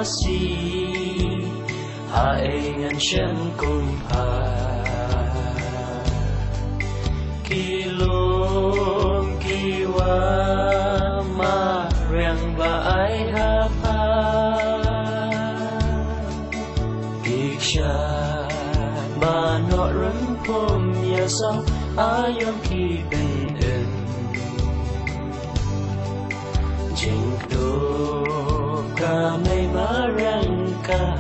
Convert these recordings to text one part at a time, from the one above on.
si hai ngàn chân cùng hà kỳ lô kỳ wa ma rèn và ai ha pa kỳ cha ba nọ rắn phom ya sao ayam kỳ bên ên jing do ka mai ma rang ka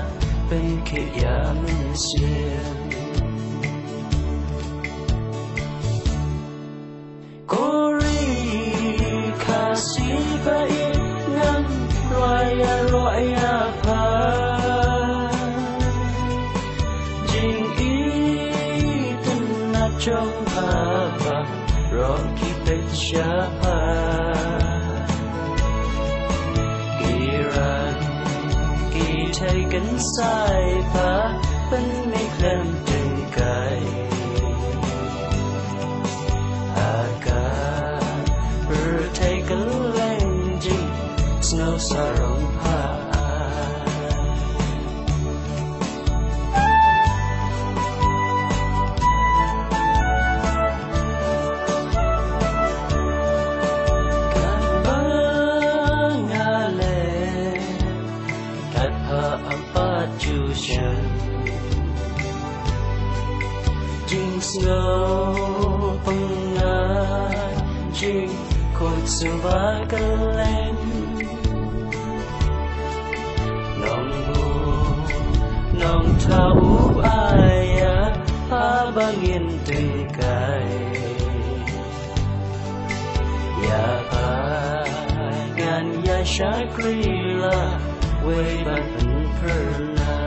bên kia ya mình xuyên Roya pa jing itun na trong pa ba roki pecha pa iran ki taken sai pa bên mi klem từng cái aga per taken lên jing snow sarong pa jing snow pengai jing kot suvagalan nong tahu ayah abangin tengkai ya gan ya syakrila we ban pernah